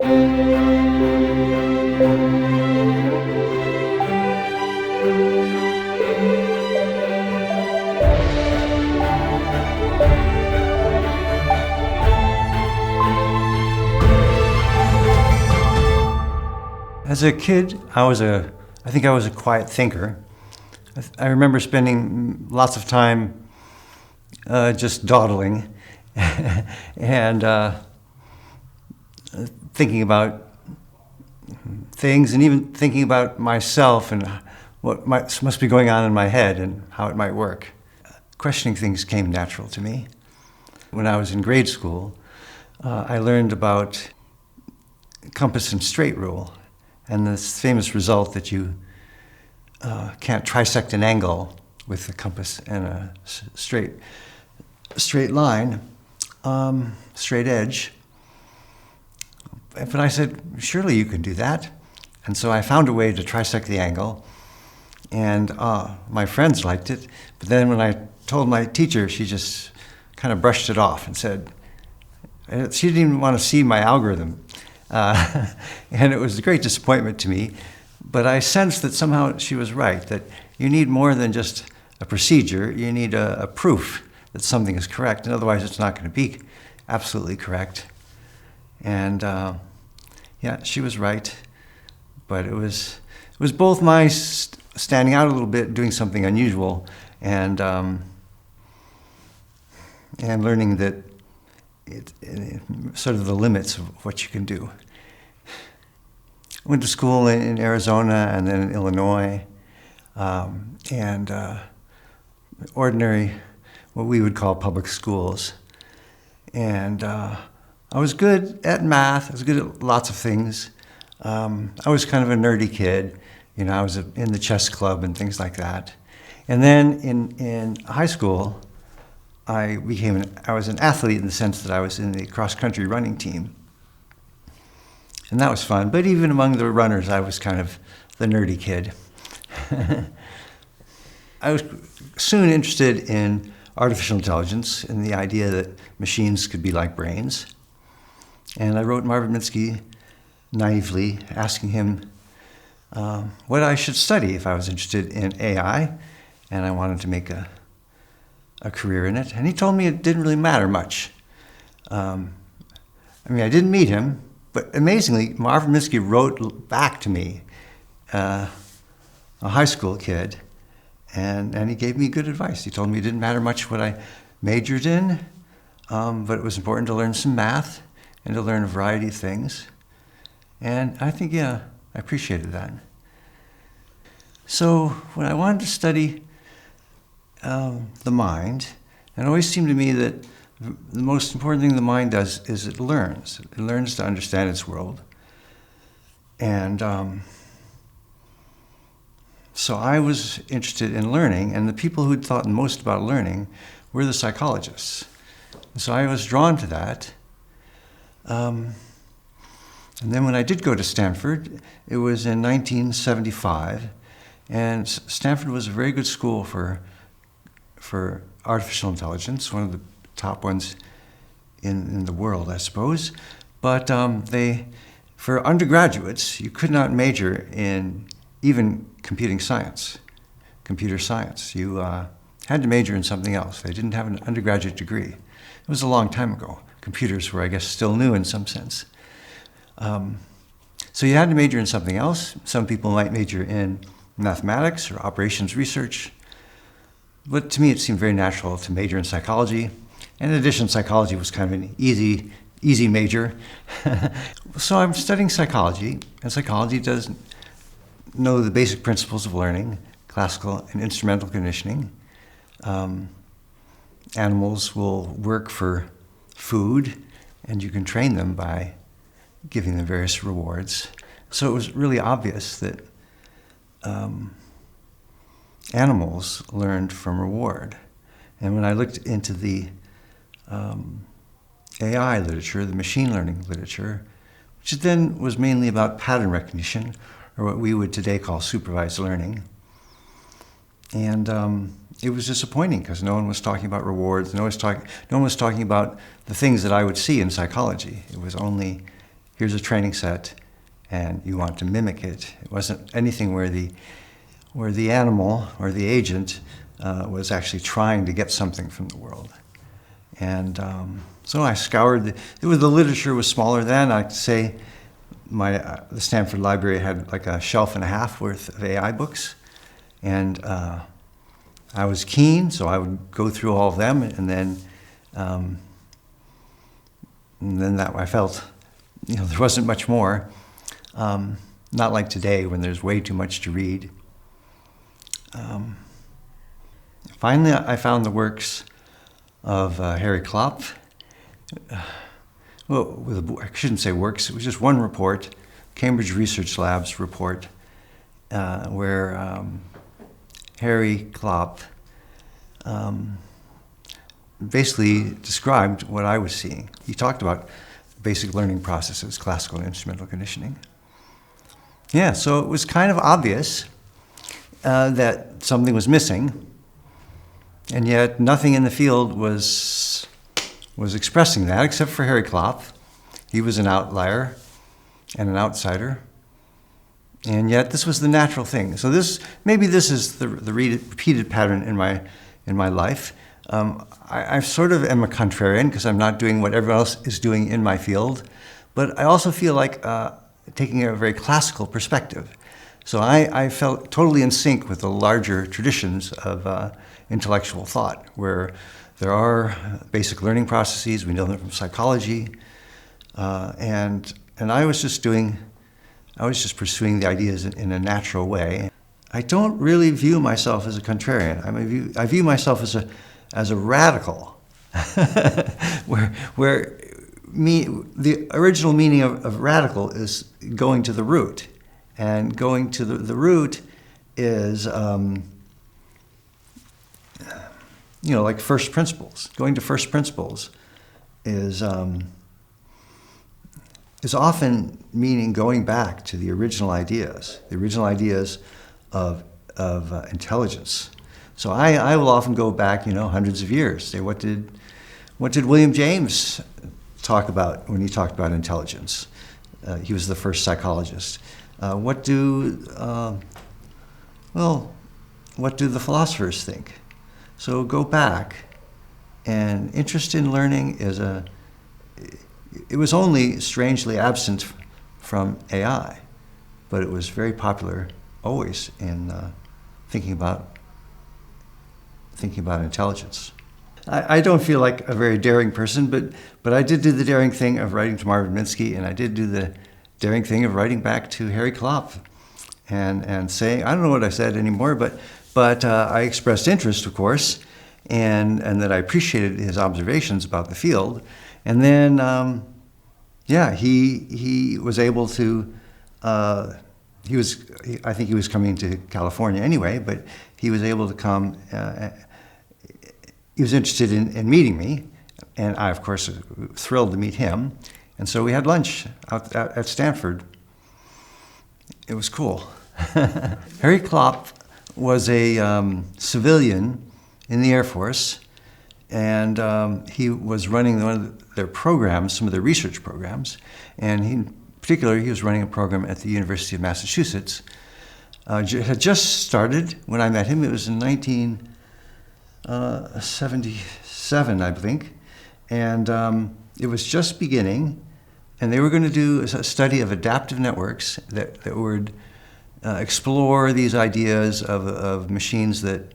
As a kid, I think I was a quiet thinker. I remember spending lots of time just dawdling and thinking about things, and even thinking about myself and what must be going on in my head and how it might work. Questioning things came natural to me. When I was in grade school, I learned about compass and straight rule, and this famous result that you can't trisect an angle with the compass and a straight line, straight edge. But I said, surely you can do that. And so I found a way to trisect the angle, and my friends liked it. But then when I told my teacher, she just kind of brushed it off and said, she didn't even want to see my algorithm. And it was a great disappointment to me, but I sensed that somehow she was right, that you need more than just a procedure, you need a proof that something is correct, and otherwise it's not going to be absolutely correct. And yeah, she was right, but it was both my standing out a little bit, doing something unusual, and learning that sort of the limits of what you can do. I went to school in Arizona and then in Illinois, and ordinary, what we would call public schools. And I was good at math, I was good at lots of things. I was kind of a nerdy kid. You know, I was in the chess club and things like that. And then in high school, I was an athlete in the sense that I was in the cross-country running team. And that was fun, but even among the runners, I was kind of the nerdy kid. I was soon interested in artificial intelligence and the idea that machines could be like brains. And I wrote Marvin Minsky naively, asking him what I should study if I was interested in AI, and I wanted to make a career in it. And he told me it didn't really matter much. I mean, I didn't meet him, but amazingly, Marvin Minsky wrote back to me, a high school kid, and he gave me good advice. He told me it didn't matter much what I majored in, but it was important to learn some math and to learn a variety of things. And I think, yeah, I appreciated that. So when I wanted to study the mind, it always seemed to me that the most important thing the mind does is it learns. It learns to understand its world. And so I was interested in learning, and the people who'd thought most about learning were the psychologists. And so I was drawn to that. And then when I did go to Stanford, it was in 1975, and Stanford was a very good school for artificial intelligence, one of the top ones in the world, I suppose. But for undergraduates, you could not major in even computer science. You had to major in something else. They didn't have an undergraduate degree. It was a long time ago. Computers were, I guess, still new in some sense. So you had to major in something else. Some people might major in mathematics or operations research. But to me, it seemed very natural to major in psychology. And in addition, psychology was kind of an easy major. So I'm studying psychology, and psychology does know the basic principles of learning, classical and instrumental conditioning. Animals will work for food, and you can train them by giving them various rewards. So it was really obvious that animals learned from reward. And when I looked into the AI literature, the machine learning literature, which then was mainly about pattern recognition, or what we would today call supervised learning. And it was disappointing because no one was talking about rewards, no one was talking about the things that I would see in psychology. It was only here's a training set, and you want to mimic it. It wasn't anything where the animal or the agent was actually trying to get something from the world. And so I scoured. The literature was smaller then. I'd say the Stanford Library had like a shelf and a half worth of AI books, and I was keen, so I would go through all of them, and then that I felt, there wasn't much more. Not like today when there's way too much to read. Finally, I found the works of Harry Klopp. Well, I shouldn't say works, it was just one report, Cambridge Research Labs report, where Harry Klopp basically described what I was seeing. He talked about basic learning processes, classical and instrumental conditioning. Yeah, so it was kind of obvious that something was missing, and yet nothing in the field was expressing that, except for Harry Klopp. He was an outlier and an outsider, and yet this was the natural thing. So maybe this is the repeated pattern in my life. I sort of am a contrarian because I'm not doing what everyone else is doing in my field, but I also feel like taking a very classical perspective. So I felt totally in sync with the larger traditions of intellectual thought, where there are basic learning processes. We know them from psychology, and I was just pursuing the ideas in a natural way. I don't really view myself as a contrarian. I view myself as a radical, where the original meaning of radical is going to the root, and going to the root is like first principles. Going to first principles is often meaning going back to the original ideas of intelligence. So I will often go back, hundreds of years. Say, what did William James talk about when he talked about intelligence? He was the first psychologist. What do the philosophers think? So go back, and interest in learning it was only strangely absent from AI, but it was very popular always in thinking about intelligence. I don't feel like a very daring person, but I did do the daring thing of writing to Marvin Minsky, and I did do the daring thing of writing back to Harry Klopp and saying, I don't know what I said anymore, but I expressed interest, of course, and that I appreciated his observations about the field. And then, he was able to, I think he was coming to California anyway, but he was able to come, he was interested in meeting me, and I, of course, was thrilled to meet him. And so we had lunch out at Stanford. It was cool. Harry Klopp was a civilian in the Air Force, and he was running one of their programs, some of their research programs, and in particular, he was running a program at the University of Massachusetts. It had just started when I met him. It was in 1977, I think, and it was just beginning, and they were going to do a study of adaptive networks that would explore these ideas of machines that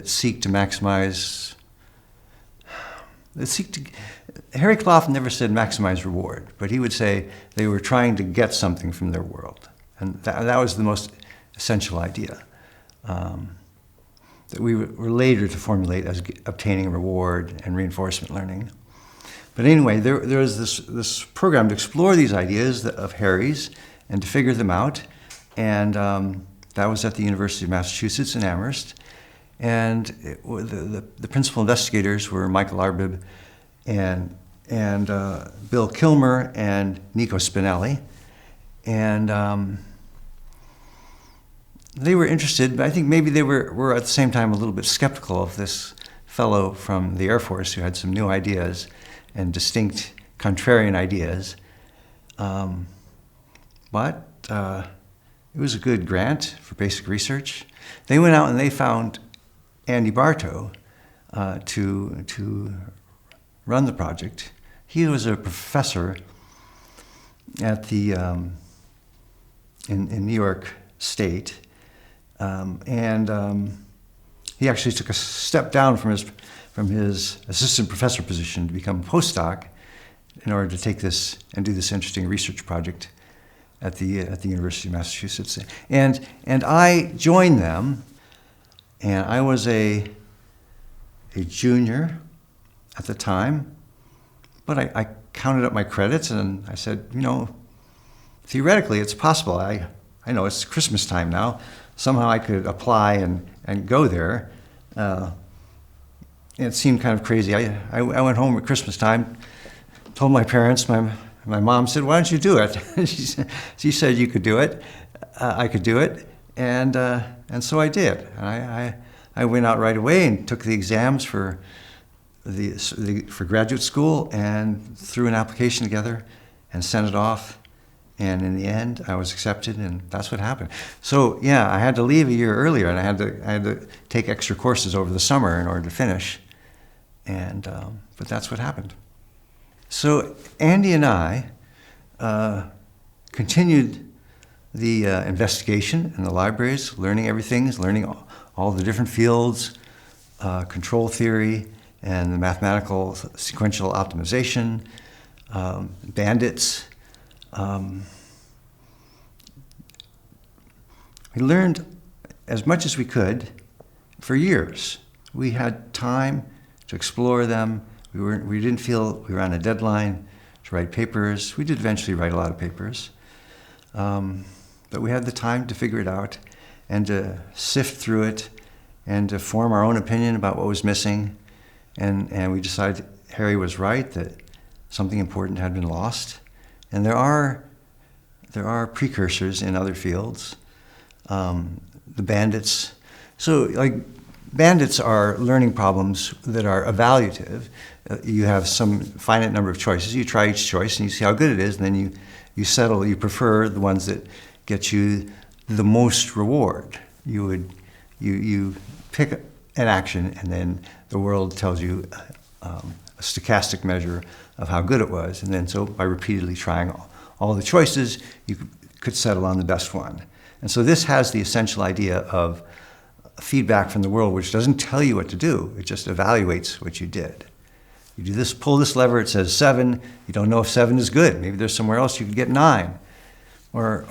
seek to maximize. Harry Klopp never said maximize reward, but he would say they were trying to get something from their world, and that was the most essential idea that we were later to formulate as obtaining reward and reinforcement learning. But anyway, there was this program to explore these ideas of Harry's and to figure them out. And that was at the University of Massachusetts in Amherst. And the principal investigators were Michael Arbib and Bill Kilmer and Nico Spinelli. And they were interested, but I think maybe they were at the same time a little bit skeptical of this fellow from the Air Force who had some new ideas and distinct contrarian ideas. But it was a good grant for basic research. They went out and they found Andy Bartow to run the project. He was a professor at the in New York State, and he actually took a step down from his assistant professor position to become a postdoc in order to take this and do this interesting research project at the University of Massachusetts. And I joined them, and I was a junior at the time, but I counted up my credits and I said, theoretically it's possible. I know it's Christmas time now. Somehow I could apply and go there. It seemed kind of crazy. I went home at Christmas time, told my parents. My mom said, "Why don't you do it?" she said you could do it. I could do it, and so I did. And I went out right away and took the exams for graduate school and threw an application together and sent it off. And in the end, I was accepted, and that's what happened. So yeah, I had to leave a year earlier, and I had to take extra courses over the summer in order to finish. And but that's what happened. So Andy and I continued the investigation in the libraries, learning all the different fields, control theory, and the mathematical sequential optimization, bandits. We learned as much as we could for years. We had time to explore them. We didn't feel we were on a deadline to write papers. We did eventually write a lot of papers. But we had the time to figure it out and to sift through it and to form our own opinion about what was missing. And we decided Harry was right, that something important had been lost. And there are precursors in other fields. The bandits. So bandits are learning problems that are evaluative. You have some finite number of choices. You try each choice and you see how good it is, and then you settle. You prefer the ones that get you the most reward. You pick an action, and then the world tells you a stochastic measure of how good it was. And then so by repeatedly trying all the choices, you could settle on the best one. And so this has the essential idea of feedback from the world, which doesn't tell you what to do. It just evaluates what you did. You do this, pull this lever, it says 7. You don't know if 7 is good. Maybe there's somewhere else you could get 9. Or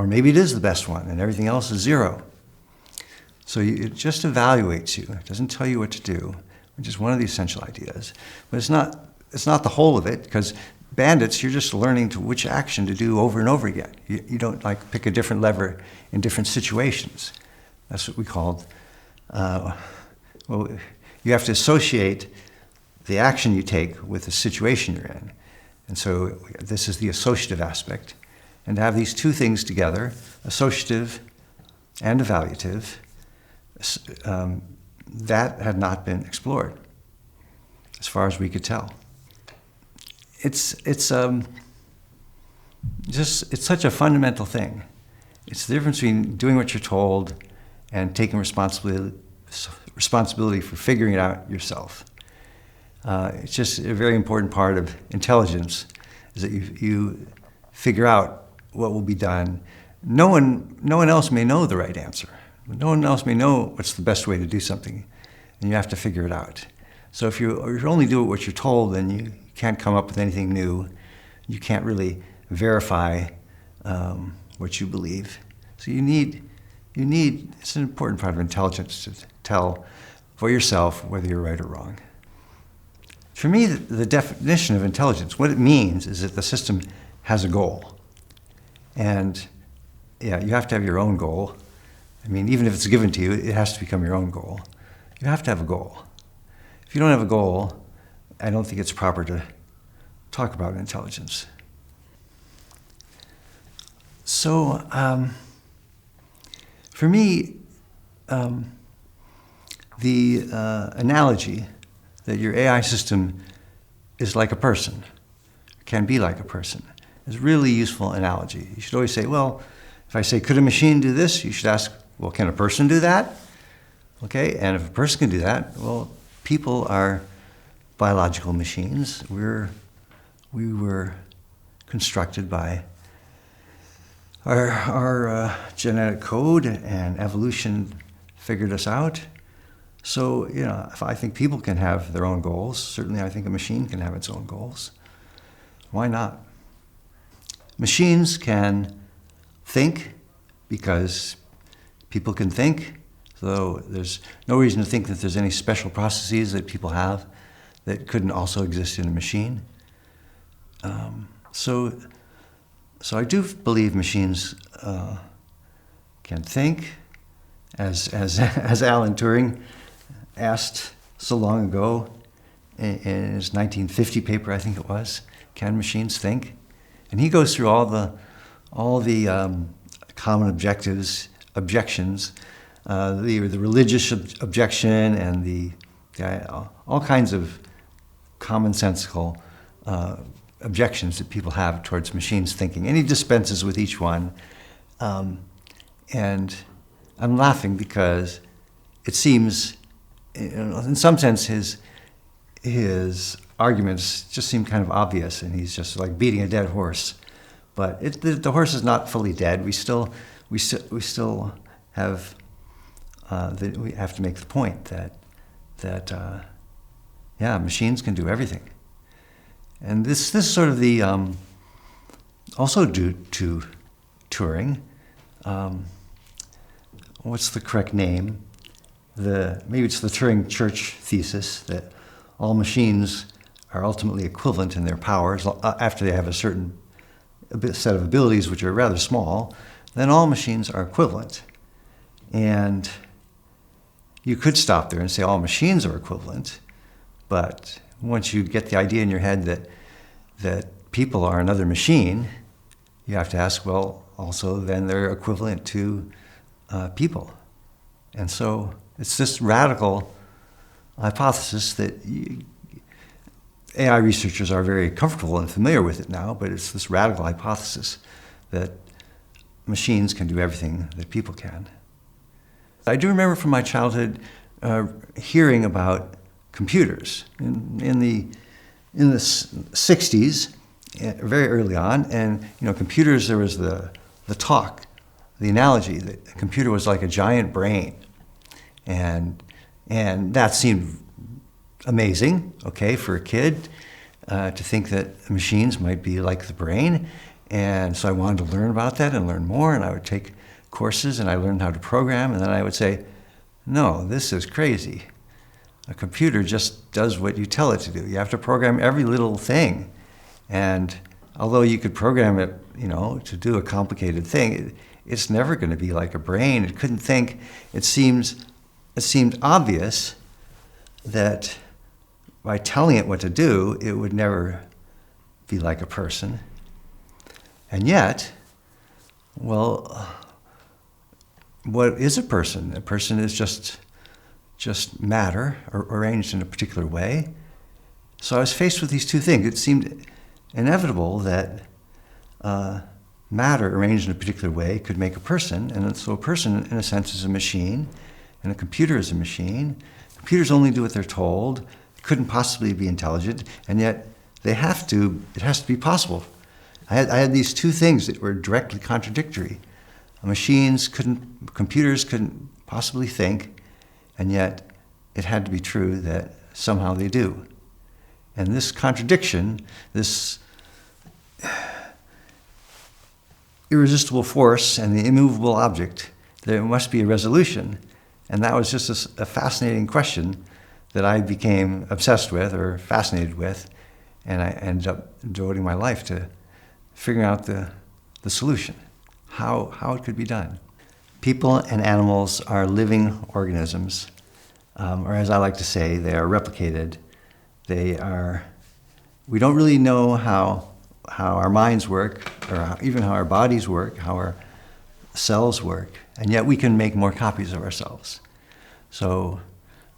maybe it is the best one and everything else is 0. So it just evaluates you. It doesn't tell you what to do, which is one of the essential ideas. But it's not the whole of it, because bandits, you're just learning which action to do over and over again. You don't pick a different lever in different situations. That's what we called, you have to associate the action you take with the situation you're in. And so this is the associative aspect. And to have these two things together, associative and evaluative, that had not been explored, as far as we could tell. It's such a fundamental thing. It's the difference between doing what you're told and taking responsibility for figuring it out yourself. It's just a very important part of intelligence, is that you figure out what will be done. No one else may know the right answer. No one else may know what's the best way to do something, and you have to figure it out. So if you only do what you're told, then you can't come up with anything new. You can't really verify what you believe. So you need, it's an important part of intelligence to tell for yourself whether you're right or wrong. For me, the definition of intelligence, what it means is that the system has a goal. And yeah, you have to have your own goal. I mean, even if it's given to you, it has to become your own goal. You have to have a goal. If you don't have a goal, I don't think it's proper to talk about intelligence. So, for me, the analogy that your AI system is like a person, can be like a person. It's a really useful analogy. You should always say, well, if I say, could a machine do this? You should ask, well, can a person do that? Okay, and if a person can do that, well, people are biological machines. We were constructed by our genetic code, and evolution figured us out. So, if I think people can have their own goals, certainly I think a machine can have its own goals. Why not? Machines can think because people can think, so there's no reason to think that there's any special processes that people have that couldn't also exist in a machine. So I do believe machines can think, as Alan Turing asked so long ago in his 1950 paper, I think it was, can machines think? And he goes through all the common objections, the religious objection, and all kinds of commonsensical objections that people have towards machines thinking. And he dispenses with each one. And I'm laughing because it seems, in some sense, his arguments just seem kind of obvious, and he's just like beating a dead horse. But the horse is not fully dead. We still have we have to make the point that machines can do everything. And this is sort of the also due to Turing. What's the correct name? Maybe it's the Turing Church thesis that all machines are ultimately equivalent in their powers after they have a certain set of abilities which are rather small. Then all machines are equivalent. And you could stop there and say all machines are equivalent, but once you get the idea in your head that people are another machine, you have to ask, well, also then they're equivalent to people. And so it's this radical hypothesis that AI researchers are very comfortable and familiar with it now, but it's this radical hypothesis that machines can do everything that people can. I do remember from my childhood hearing about computers in the 60s, very early on, and computers, there was the talk, the analogy that a computer was like a giant brain, and that seemed amazing, okay, for a kid to think that machines might be like the brain. And so I wanted to learn about that and learn more, and I would take courses and I learned how to program, and then I would say, no, this is crazy. A computer just does what you tell it to do. You have to program every little thing. And although you could program it, to do a complicated thing, it's never going to be like a brain. It couldn't think. It seemed obvious that by telling it what to do, it would never be like a person. And yet, well, what is a person? A person is just matter arranged in a particular way. So I was faced with these two things. It seemed inevitable that matter arranged in a particular way could make a person, and so a person, in a sense, is a machine, and a computer is a machine. Computers only do what they're told. They couldn't possibly be intelligent, and yet it has to be possible. I had these two things that were directly contradictory. Computers couldn't possibly think, and yet it had to be true that somehow they do. And this contradiction, this irresistible force and the immovable object, there must be a resolution. And that was just a fascinating question that I became obsessed with or fascinated with, and I ended up devoting my life to figuring out the solution, how it could be done. People and animals are living organisms, or as I like to say, they are replicated. We don't really know how our minds work, or even how our bodies work, how our cells work, and yet we can make more copies of ourselves. So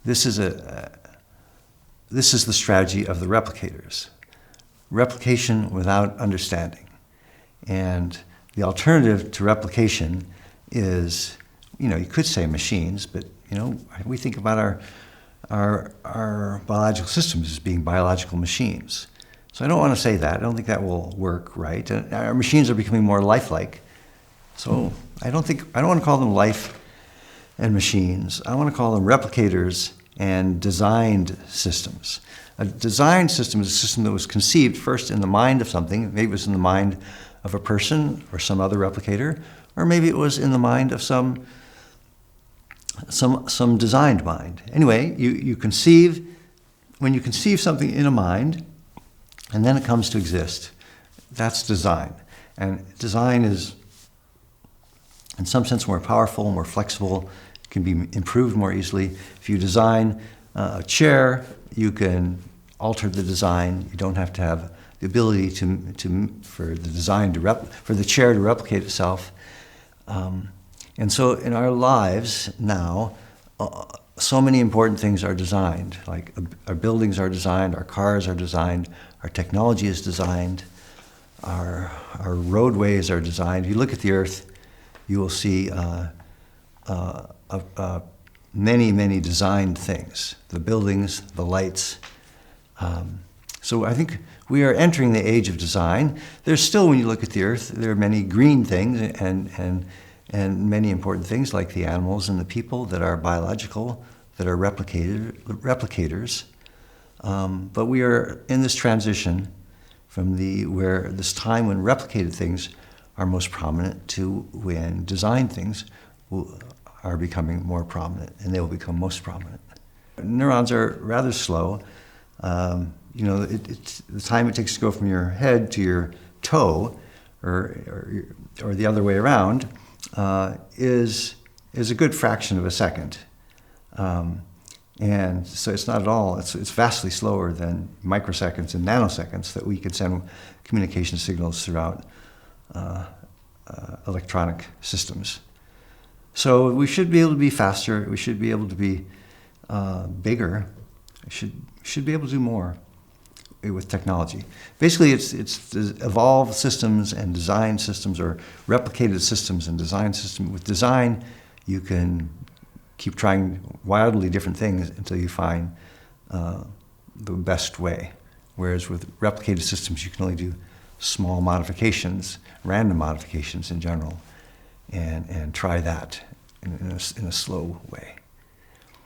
this is the strategy of the replicators. replication without understanding. And the alternative to replication is, you could say machines, but, we think about our biological systems as being biological machines. So I don't want to say that. I don't think that will work right. Our machines are becoming more lifelike. So I don't want to call them life and machines. I want to call them replicators and designed systems. A designed system is a system that was conceived first in the mind of something. Maybe it was in the mind of a person or some other replicator, or maybe it was in the mind of some designed mind. Anyway, when you conceive something in a mind, and then it comes to exist, that's design. And design is, in some sense, more powerful, more flexible, can be improved more easily. If you design a chair, you can alter the design. You don't have to have the ability for the chair to replicate itself. And so in our lives now, so many important things are designed. Like our buildings are designed, our cars are designed, our technology is designed, our roadways are designed. If you look at the Earth, you will see many, many designed things. The buildings, the lights. So I think we are entering the age of design. There's still, when you look at the Earth, there are many green things and many important things like the animals and the people that are biological, that are replicators. But we are in this transition from this time when replicated things are most prominent to when designed things are becoming more prominent, and they will become most prominent. Neurons are rather slow. The time it takes to go from your head to your toe, or the other way around, is a good fraction of a second. And so it's not at all, it's vastly slower than microseconds and nanoseconds that we can send communication signals throughout electronic systems. So we should be able to be faster, we should be able to be bigger, should be able to do more with technology. Basically, it's evolved systems and design systems, or replicated systems and design systems. With design, you can keep trying wildly different things until you find the best way. Whereas with replicated systems, you can only do small modifications, random modifications in general, and try that in a slow way.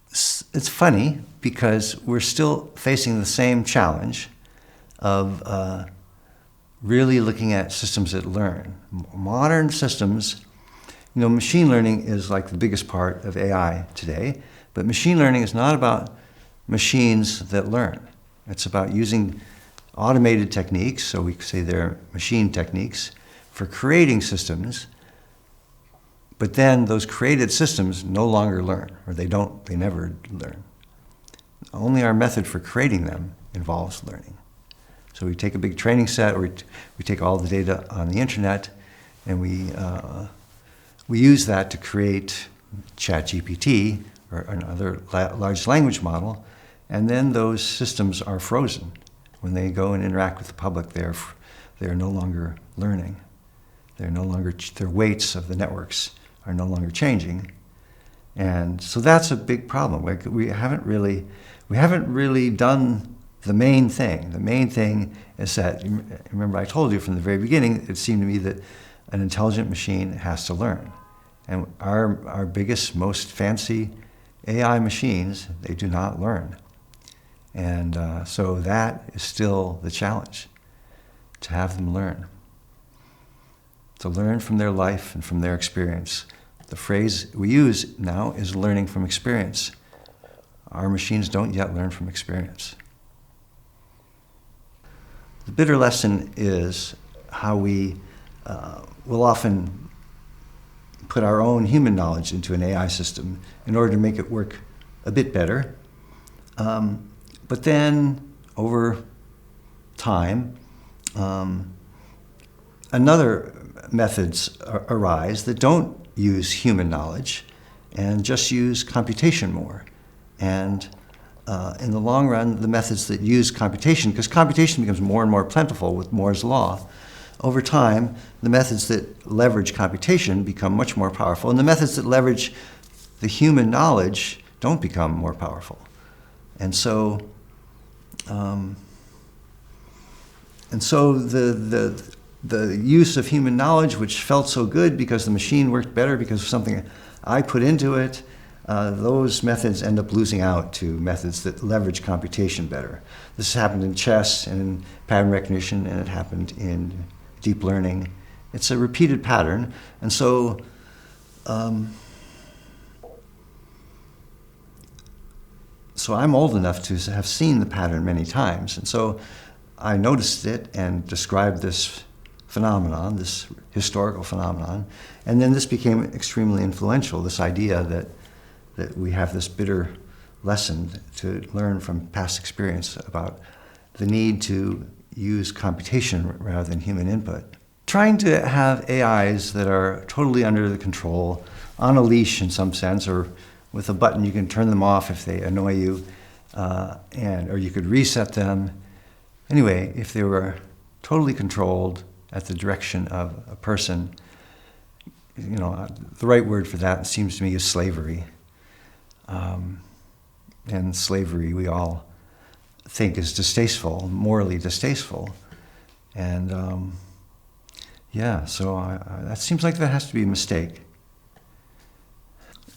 It's funny because we're still facing the same challenge of really looking at systems that learn. Modern systems, machine learning is like the biggest part of AI today, but machine learning is not about machines that learn. It's about using automated techniques, so we say they're machine techniques, for creating systems, but then those created systems no longer learn, or they never learn. Only our method for creating them involves learning. So we take a big training set, or we take all the data on the internet, and we use that to create ChatGPT, or another large language model, and then those systems are frozen. When they go and interact with the public, they are no longer learning. Their weights of the networks are no longer changing. And so that's a big problem. We haven't really done the main thing. The main thing is that, remember I told you from the very beginning, it seemed to me that an intelligent machine has to learn. And our biggest, most fancy AI machines, they do not learn. And so that is still the challenge, to have them learn. To learn from their life and from their experience. The phrase we use now is learning from experience. Our machines don't yet learn from experience. The bitter lesson is how we will often put our own human knowledge into an AI system in order to make it work a bit better. But then, over time, another methods arise that don't use human knowledge and just use computation more. And in the long run, the methods that use computation, because computation becomes more and more plentiful with Moore's law, over time, the methods that leverage computation become much more powerful, and the methods that leverage the human knowledge don't become more powerful. And so, the use of human knowledge, which felt so good because the machine worked better because of something I put into it, those methods end up losing out to methods that leverage computation better. This happened in chess and in pattern recognition, and it happened in deep learning. It's a repeated pattern, and so I'm old enough to have seen the pattern many times, and so I noticed it and described this phenomenon, this historical phenomenon, and then this became extremely influential, this idea that we have this bitter lesson to learn from past experience about the need to use computation rather than human input. Trying to have AIs that are totally under the control, on a leash in some sense, or with a button you can turn them off if they annoy you, or you could reset them. Anyway, if they were totally controlled at the direction of a person, the right word for that seems to me is slavery. And slavery we all think is distasteful, morally distasteful. And so that seems like that has to be a mistake.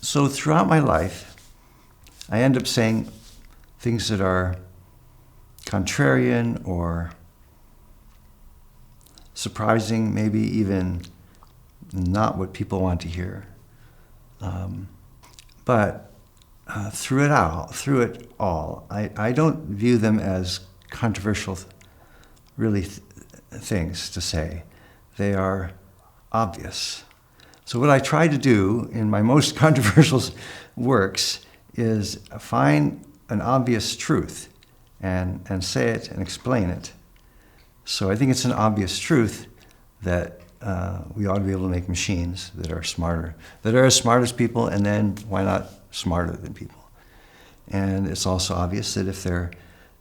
So throughout my life, I end up saying things that are contrarian or surprising, maybe even not what people want to hear. But through it all, I don't view them as controversial, things to say. They are obvious. So what I try to do in my most controversial works is find an obvious truth and say it and explain it. So I think it's an obvious truth that we ought to be able to make machines that are smarter, that are as smart as people, and then why not smarter than people? And it's also obvious that if they're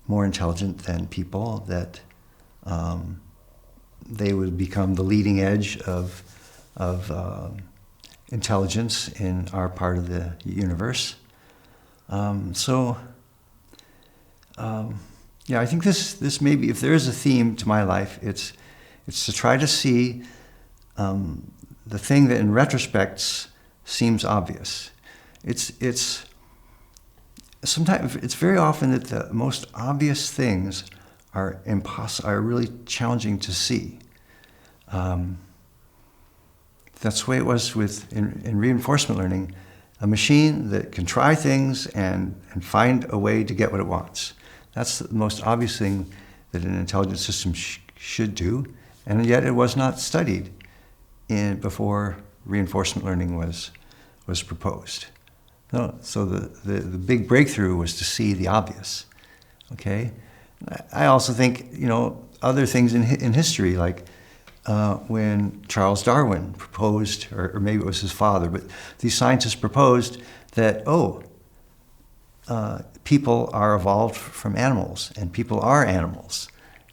more intelligent than people, that they would become the leading edge of intelligence in our part of the universe. I think this may be, if there is a theme to my life, it's to try to see the thing that in retrospect seems obvious. It's sometimes, it's very often that the most obvious things are really challenging to see. That's the way it was in reinforcement learning, a machine that can try things and find a way to get what it wants. That's the most obvious thing that an intelligent system should do, and yet it was not studied before reinforcement learning was proposed. No, so the big breakthrough was to see the obvious. Okay, I also think other things in history, like when Charles Darwin proposed, or maybe it was his father, but these scientists proposed that people are evolved from animals, and people are animals.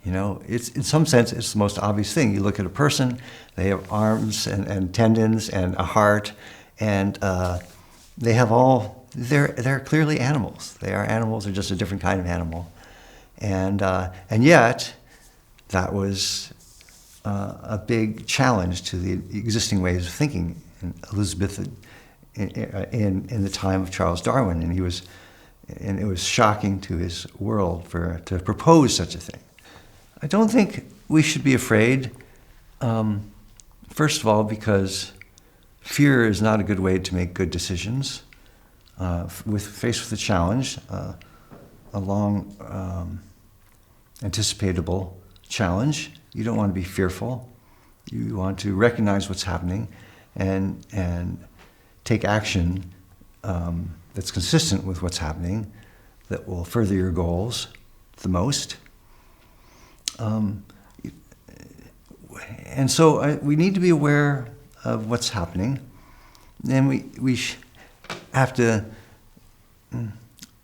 It's in some sense it's the most obvious thing. You look at a person; they have arms and tendons and a heart, and they have all. They're clearly animals. They are animals. They're just a different kind of animal, and yet that was a big challenge to the existing ways of thinking in Elizabethan in the time of Charles Darwin, and it was shocking to his world to propose such a thing. I don't think we should be afraid. First of all, because fear is not a good way to make good decisions. Faced with a challenge, a long anticipatable challenge, you don't want to be fearful. You want to recognize what's happening and take action that's consistent with what's happening, that will further your goals the most. And so we need to be aware of what's happening. And we have to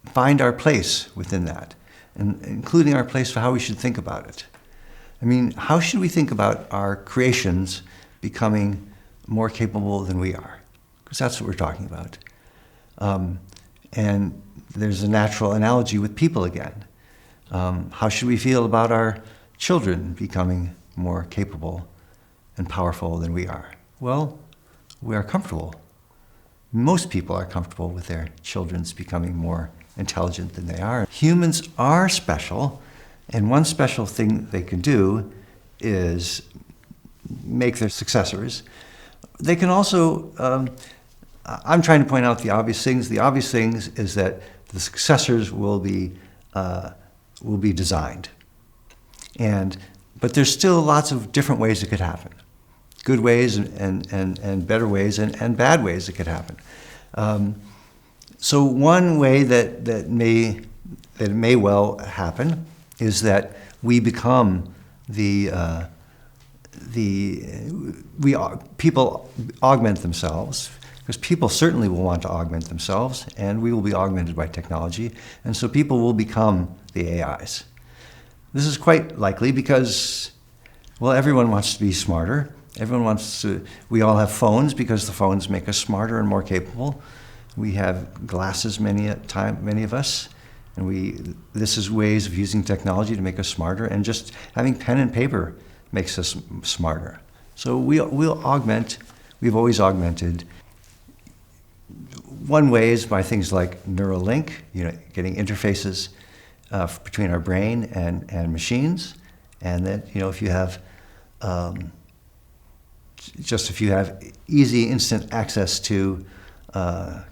find our place within that, and including our place for how we should think about it. I mean, how should we think about our creations becoming more capable than we are? Because that's what we're talking about. And there's a natural analogy with people again. How should we feel about our children becoming more capable and powerful than we are? Well, we are comfortable. Most people are comfortable with their children's becoming more intelligent than they are. Humans are special, and one special thing they can do is make their successors. They can also, I'm trying to point out the obvious things. The obvious things is that the successors will be designed. But there's still lots of different ways it could happen. Good ways and better ways and bad ways it could happen. So one way that may well happen is that we become people augment themselves, because people certainly will want to augment themselves, and we will be augmented by technology, and so people will become the AIs. This is quite likely because, well, everyone wants to be smarter. We all have phones because the phones make us smarter and more capable. We have glasses many of us, and this is ways of using technology to make us smarter, and just having pen and paper makes us smarter. So we'll augment, we've always augmented. One way is by things like Neuralink, getting interfaces between our brain and machines, and that, if you have easy, instant access to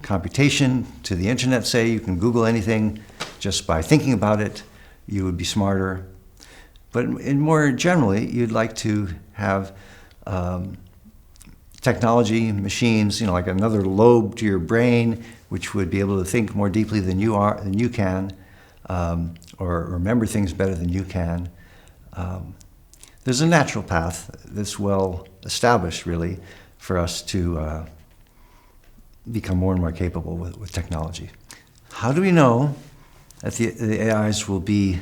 computation, to the internet, say, you can Google anything just by thinking about it, you would be smarter. But more generally, you'd like to have technology, machines, like another lobe to your brain, which would be able to think more deeply than you can, or remember things better than you can. There's a natural path that's well established, really, for us to become more and more capable with technology. How do we know that the AIs will be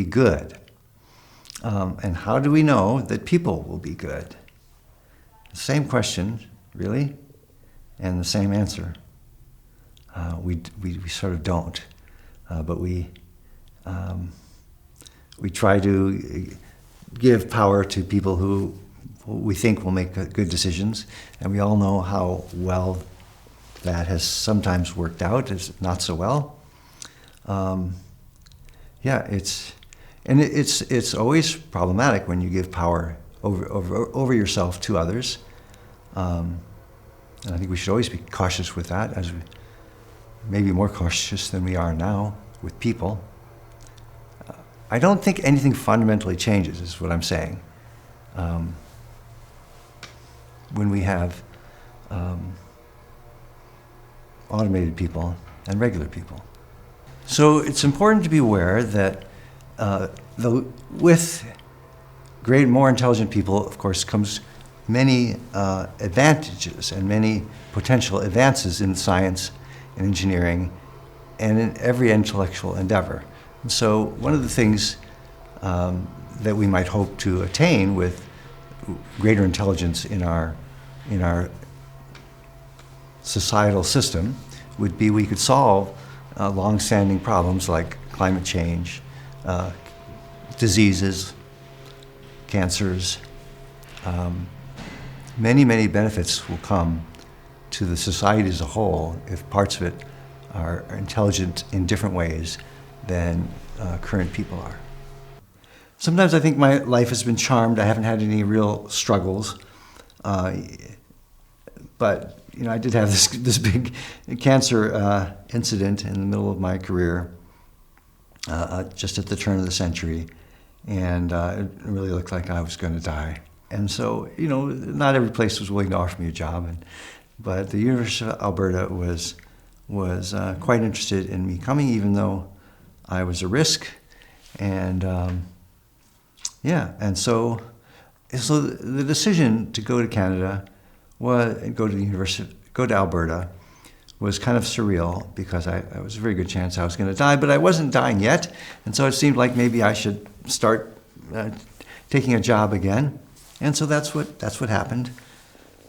good? And how do we know that people will be good? The same question, really, and the same answer. We sort of don't, but we try to give power to people who we think will make good decisions, and we all know how well that has sometimes worked out, is not so well. It's always problematic when you give power over yourself to others. And I think we should always be cautious with that, maybe more cautious than we are now with people. I don't think anything fundamentally changes, is what I'm saying. When we have automated people and regular people. So it's important to be aware that with more intelligent people, of course, comes many advantages and many potential advances in science and engineering and in every intellectual endeavor. And so one of the things that we might hope to attain with greater intelligence in our societal system would be we could solve long-standing problems like climate change, diseases, cancers. Many benefits will come to the society as a whole if parts of it are intelligent in different ways than current people are. Sometimes I think my life has been charmed. I haven't had any real struggles. But I did have this big cancer incident in the middle of my career, just at the turn of the century, and it really looked like I was going to die. And so, not every place was willing to offer me a job, but the University of Alberta was quite interested in me coming, even though I was a risk, and so the decision to go to Canada go to the go to Alberta was kind of surreal because it was a very good chance I was going to die, but I wasn't dying yet, and so it seemed like maybe I should start taking a job again, and so that's what happened.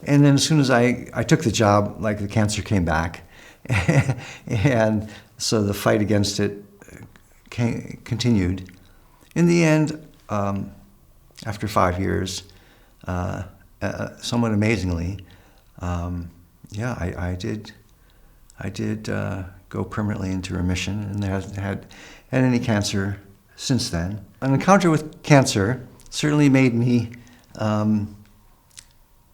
And then as soon as I took the job, like the cancer came back, and so the fight against it continued. In the end, after 5 years, somewhat amazingly, I did go permanently into remission, and hasn't had any cancer since then. An encounter with cancer certainly made me,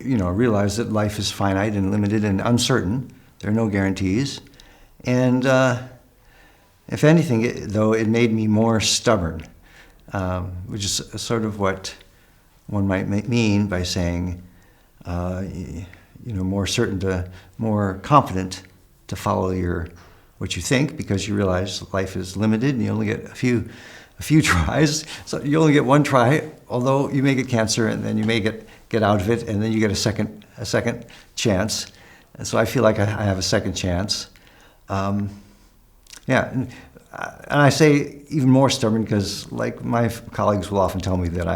realize that life is finite and limited and uncertain. There are no guarantees, and if anything, it made me more stubborn, which is sort of what one might mean by saying, more certain more confident to follow what you think, because you realize life is limited and you only get a few tries. So you only get one try, although you may get cancer and then you may get out of it, and then you get a second chance. And so I feel like I have a second chance. And I say even more stubborn because, like, my colleagues will often tell me that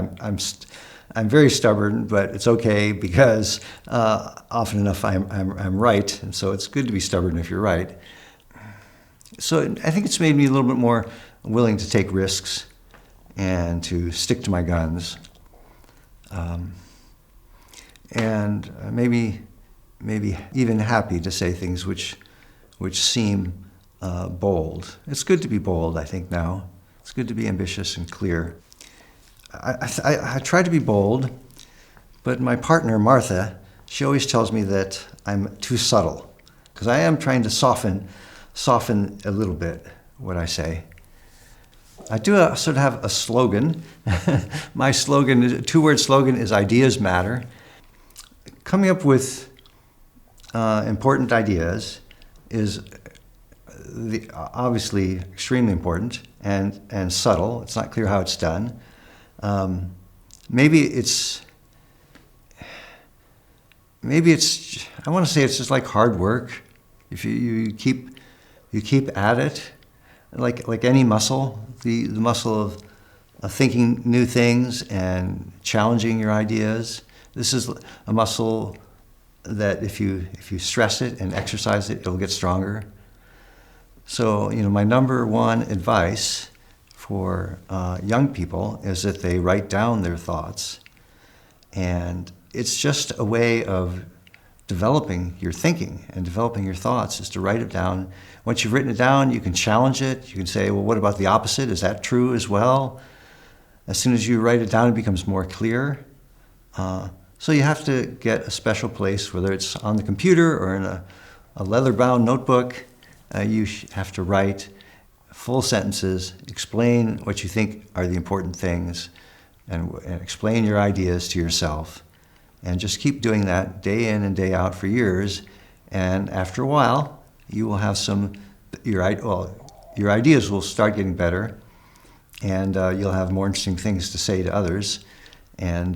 I'm very stubborn, but it's okay because often enough I'm right, and so it's good to be stubborn if you're right. So I think it's made me a little bit more willing to take risks and to stick to my guns, and maybe even happy to say things which seem bold. It's good to be bold, I think, now. It's good to be ambitious and clear. I try to be bold, but my partner, Martha, she always tells me that I'm too subtle, because I am trying to soften a little bit what I say. I do sort of have a slogan. My slogan, two-word slogan, is ideas matter. Coming up with important ideas is obviously extremely important and subtle. It's not clear how it's done. Maybe it's, I want to say it's just like hard work. If you keep at it, like any muscle, the muscle of thinking new things and challenging your ideas. This is a muscle that if you stress it and exercise it, it'll get stronger. So, my number one advice for young people is that they write down their thoughts. And it's just a way of developing your thinking and developing your thoughts, is to write it down. Once you've written it down, you can challenge it. You can say, well, what about the opposite? Is that true as well? As soon as you write it down, it becomes more clear. So you have to get a special place, whether it's on the computer or in a leather-bound notebook. You have to write full sentences, explain what you think are the important things, and explain your ideas to yourself. And just keep doing that day in and day out for years. And after a while, you will have your ideas will start getting better, and you'll have more interesting things to say to others. And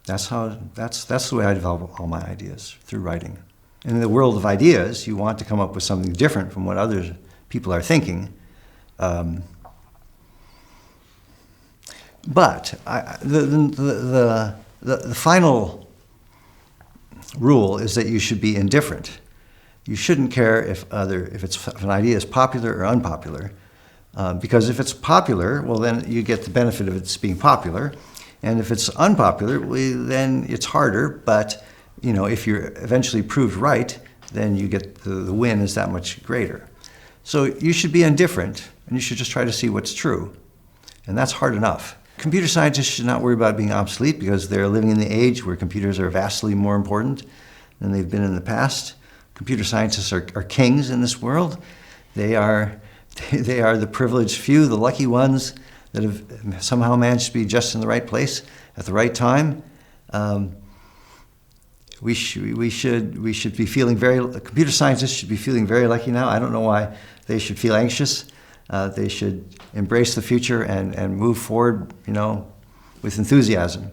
that's the way I develop all my ideas, through writing. In the world of ideas, you want to come up with something different from what other people are thinking. But the final rule is that you should be indifferent. You shouldn't care if an idea is popular or unpopular, because if it's popular, well, then you get the benefit of its being popular, and if it's unpopular, well, then it's harder. But if you're eventually proved right, then you get the win is that much greater. So you should be indifferent, and you should just try to see what's true, and that's hard enough. Computer scientists should not worry about being obsolete, because they're living in the age where computers are vastly more important than they've been in the past. Computer scientists are kings in this world. They are the privileged few, the lucky ones that have somehow managed to be just in the right place at the right time. We should be feeling computer scientists should be feeling very lucky now. I don't know why they should feel anxious. They should embrace the future and move forward, with enthusiasm.